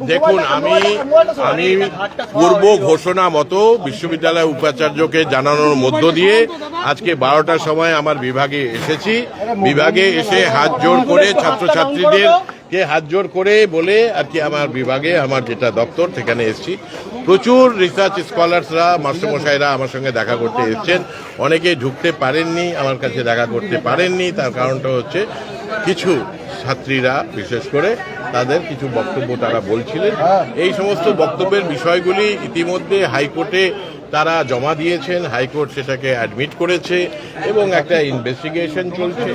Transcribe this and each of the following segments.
দেখুন, আমি পূর্ব ঘোষণা মতো বিশ্ববিদ্যালয় উপাচার্যকে জানানোর মধ্য দিয়ে আজকে 12টার সময় আমার বিভাগে এসেছি। বিভাগে এসে হাত জোড় করে ছাত্রছাত্রীদেরকে হাত জোড় করে বলে আর কি আমার বিভাগে আমার যেটা দপ্তর সেখানে এসেছি। প্রচুর রিসার্চ স্কলার্সরা মাস্টারমশাইরা আমার সঙ্গে দেখা করতে এসছেন। অনেকে ঢুকতে পারেননি, আমার কাছে দেখা করতে পারেননি। তার কারণটা হচ্ছে কিছু ছাত্রীরা বিশেষ করে তাদের কিছু বক্তব্য তারা বলছিলেন। এই সমস্ত বক্তব্যের বিষয়গুলি ইতিমধ্যে হাইকোর্টে তারা জমা দিয়েছেন, হাইকোর্ট সেটাকে অ্যাডমিট করেছে এবং একটা ইনভেস্টিগেশন চলছে।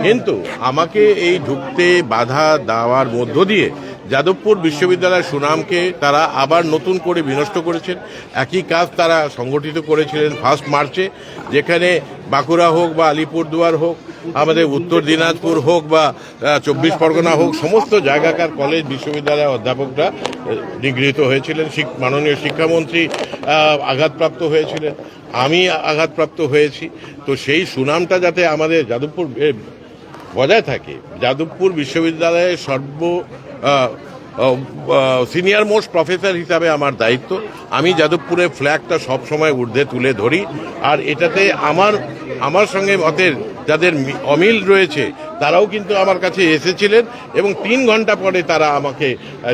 কিন্তু আমাকে এই ঢুকতে বাধা দেওয়ার মধ্য দিয়ে যাদবপুর বিশ্ববিদ্যালয়ের সুনামকে তারা আবার নতুন করে বিনষ্ট করেছেন। একই কাজ তারা সংগঠিত করেছিলেন 1 মার্চে, যেখানে বাঁকুড়া হোক বা আলিপুরদুয়ার হোক, আমাদের উত্তর দিনাজপুর হোক বা 24 পরগনা হোক, সমস্ত জায়গাকার কলেজ বিশ্ববিদ্যালয়ের অধ্যাপকরা নিগৃহীত হয়েছিলেন। মাননীয় শিক্ষামন্ত্রী আঘাতপ্রাপ্ত হয়েছিলেন, আমি আঘাতপ্রাপ্ত হয়েছি। তো সেই সুনামটা যাতে আমাদের যাদবপুর বজায় থাকে, যাদবপুর বিশ্ববিদ্যালয়ের সিনিয়র মোস্ট প্রফেসর হিসাবে আমার দায়িত্ব। আমি যাদবপুরের ফ্ল্যাগটা সবসময় ঊর্ধ্বে তুলে ধরি। আর এটাতে আমার সঙ্গে মতের যাদের অমিল রয়েছে তারাও কিন্তু আমার কাছে এসেছিলেন এবং 3 ঘন্টা পরে তারা আমাকে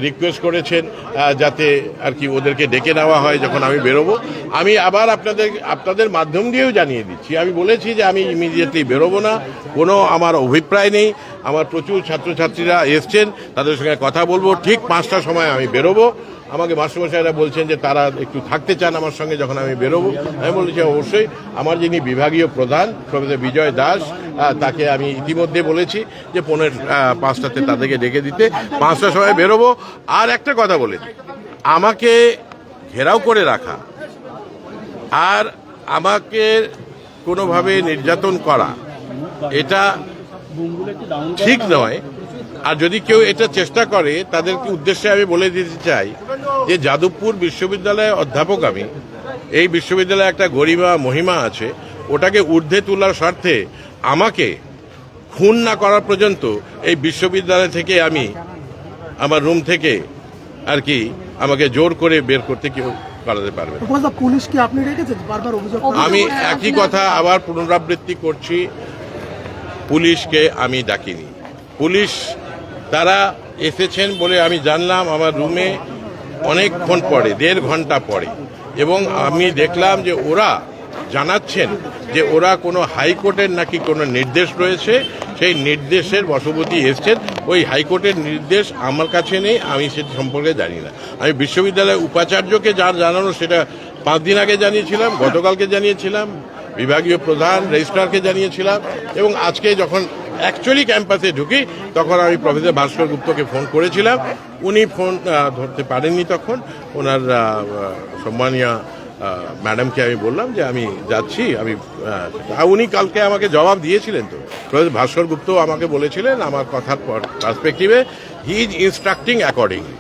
রিকোয়েস্ট করেছেন যাতে আর কি ওদেরকে ডেকে নেওয়া হয় যখন আমি বেরোবো। আমি আবার আপনাদের মাধ্যম দিয়েও জানিয়ে দিচ্ছি, আমি বলেছি যে আমি ইমিডিয়েটলি বেরোবো না, কোনো আমার অভিপ্রায় নেই। আমার প্রচুর ছাত্রছাত্রীরা এসছেন, তাদের সঙ্গে কথা বলবো। ঠিক 5টার সময় আমি বেরোবো। আমাকে মাস্টারমশাইরা বলছেন যে তারা একটু থাকতে চান আমার সঙ্গে যখন আমি বেরোবো। আমি বলেছি অবশ্যই। আমার যিনি বিভাগীয় প্রধান প্রফেসর বিজয় দাস, তাকে আমি ইতিমধ্যে বলেছি যে 4:45টাতে তাদেরকে ডেকে দিতে, 5টার সময় বেরোবো। আর একটা কথা বলেছি, আমাকে ঘেরাও করে রাখা আর আমাকে কোনোভাবে নির্যাতন করা এটা ঠিক নয়। আর যদি কেউ এটা চেষ্টা করে তাদেরকে উদ্দেশ্যে আমি বলে দিতে চাই যে যাদবপুর বিশ্ববিদ্যালয়ের অধ্যাপক আমি। এই বিশ্ববিদ্যালয়ে একটা গরিমা মহিমা আছে, ওটাকে ঊর্ধ্বে তোলার স্বার্থে আমাকে খুন না করার পর্যন্ত এই বিশ্ববিদ্যালয় থেকে আমি আমার রুম থেকে আর কি আমাকে জোর করে বের করতে কেউ করাতে পারবে। পুলিশকে আপনি রেখেছেন বারবার অভিযোগ। আমি একই কথা আবার পুনরাবৃত্তি করছি, পুলিশকে আমি ডাকিনি। পুলিশ তারা এসেছেন বলে আমি জানলাম আমার রুমে অনেকক্ষণ পরে, 1.5 ঘন্টা পরে, এবং আমি দেখলাম যে ওরা জানাচ্ছেন যে ওরা কোনো হাইকোর্টের নাকি কোনো নির্দেশ রয়েছে, সেই নির্দেশের বশবর্তী এসছেন। ওই হাইকোর্টের নির্দেশ আমার কাছে নেই, আমি সেটা সম্পর্কে জানি না। আমি বিশ্ববিদ্যালয়ের উপাচার্যকে যার জানানো সেটা 5 দিন আগে জানিয়েছিলাম, গতকালকে জানিয়েছিলাম, বিভাগীয় প্রধান রেজিস্ট্রারকে জানিয়েছিলাম, এবং আজকে যখন অ্যাকচুয়ালি ক্যাম্পাসে ঢুকি তখন আমি প্রফেসর ভাস্কর গুপ্তকে ফোন করেছিলাম। উনি ফোন ধরতে পারেননি। তখন ওনার সম্মানীয় ম্যাডামকে আমি বললাম যে আমি যাচ্ছি। উনি কালকে আমাকে জবাব দিয়েছিলেন। তো প্রফেসর ভাস্কর গুপ্ত আমাকে বলেছিলেন আমার কথার পার্সপেক্টিভে হি ইজ ইনস্ট্রাক্টিং অ্যাকর্ডিংলি।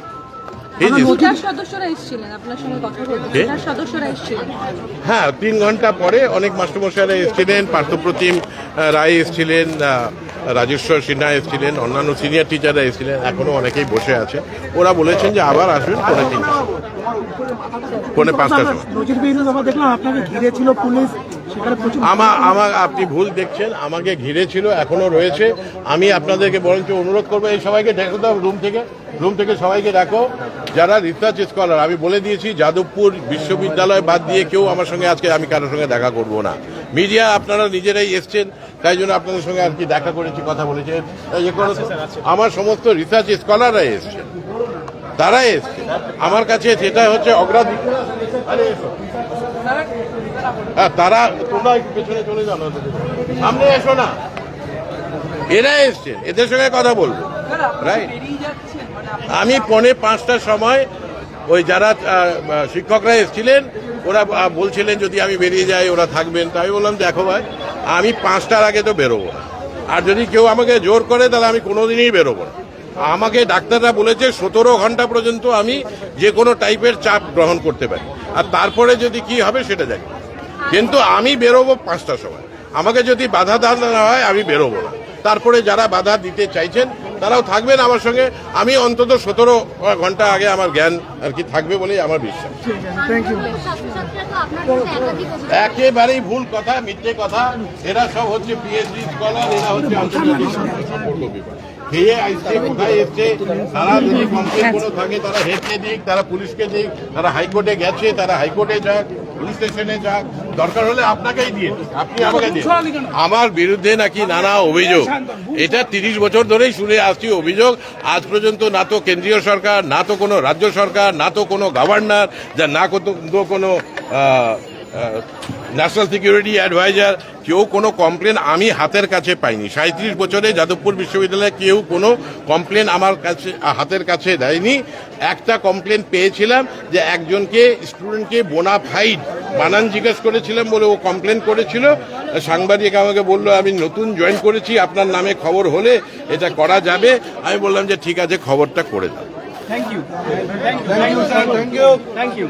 হ্যাঁ, 3 ঘন্টা পরে অনেক মাস্টারমশাইরা এসেছিলেন, পার্থপ্রতিম রায় এসেছিলেন, রাজেশ্বর সিনহা এসেছিলেন, অন্যান্য সিনিয়র টিচাররা এসেছিলেন, এখনো অনেকেই বসে আছে। ওরা বলেছেন যে আবার আসবেন 4:30টার সময়। আপনি ভুল দেখছেন, আমাকে ঘিরে ছিল, এখনো রয়েছে। আমি আপনাদেরকে বরঞ্চ অনুরোধ করবো এই সবাইকে ডেকে দাও, রুম থেকে সবাইকে ডাকো যারা রিসার্চ স্কলার। আমি বলে দিয়েছি যাদবপুর বিশ্ববিদ্যালয় বাদ দিয়ে কেউ আমার সঙ্গে আজকে আমি কারোর সঙ্গে দেখা করব না। মিডিয়া আপনারা নিজেরাই এসছেন, তাই জন্য আপনাদের সঙ্গে আর কি দেখা করেছি, কথা বলেছি। আমার সমস্ত রিসার্চ স্কলাররা এসছেন, তারা এসছে আমার কাছে, যেটা হচ্ছে অগ্রাধিকার। তারা তোমরা পেছনে চলে যাও, সামনে এসো না। এরা এসছেন, এদের সঙ্গে কথা বলবো, রাইট? আমি 4:45টার সময় ওই যারা শিক্ষকরা এসেছিলেন ওরা বলছিলেন যদি আমি বেরিয়ে যাই ওরা থাকবেন, তাই বললাম দেখো ভাই আমি 5টার আগে তো বেরোবো না, আর যদি কেউ আমাকে জোর করে তাহলে আমি কোনোদিনই বেরোবো না। আমাকে ডাক্তাররা বলেছে 17 ঘন্টা পর্যন্ত আমি যে কোনো টাইপের চাপ গ্রহণ করতে পারি, আর তারপরে যদি কি হবে সেটা জানি, কিন্তু আমি বেরোবো 5টার সময়। আমাকে যদি বাধা দেওয়া হয় আমি বেরোবো না। তারপরে যারা বাধা দিতে চাইছেন তারাও থাকবেন আমার সঙ্গে। আমি অন্তত 17 ঘন্টা আগে আমার জ্ঞান আর কি থাকবে বলেই আমার বিশ্বাস। Thank you. একেবারেই ভুল কথা, মিথ্যে কথা। এরা সব হচ্ছে পিএইচডি স্কলার, এরা হচ্ছে আন্তর্জাতিক সম্পর্ক বিভাগ। খেয়ে আসছে, কোথায় এসছে, তারা যদি কমপ্লেন কোনো থাকে তারা হেডকে দিক, তারা পুলিশকে দিক, তারা হাইকোর্টে গেছে তারা হাইকোর্টে যাক, পুলিশ স্টেশনে যাক, দরকার হলে আপনাকেই দিয়ে দিন, আপনি আমাকে দিন। আমার বিরুদ্ধে নাকি নানা অভিযোগ, এটা 30 বছর ধরেই শুনে আসছি অভিযোগ। আজ পর্যন্ত না তো কেন্দ্রীয় সরকার, না তো কোনো রাজ্য সরকার, না তো কোনো গভর্নর, যা না কোনো ন্যাশনাল সিকিউরিটি অ্যাডভাইজার, কেউ কোনো কমপ্লেন আমি হাতের কাছে পাইনি। 37 বছরে যাদবপুর বিশ্ববিদ্যালয়ে কেউ কোনো কমপ্লেন আমার কাছে হাতের কাছে দেয়নি। একটা কমপ্লেন পেয়েছিলাম যে একজনকে স্টুডেন্টকে বোনাফাইড বানান জিজ্ঞেস করেছিলাম বলে ও কমপ্লেন করেছিল। সাংবাদিক আমাকে বললো আমি নতুন জয়েন করেছি, আপনার নামে খবর হলে এটা করা যাবে। আমি বললাম যে ঠিক আছে, খবরটা করে দাও। Thank you. Thank you, sir. Thank you. Thank you.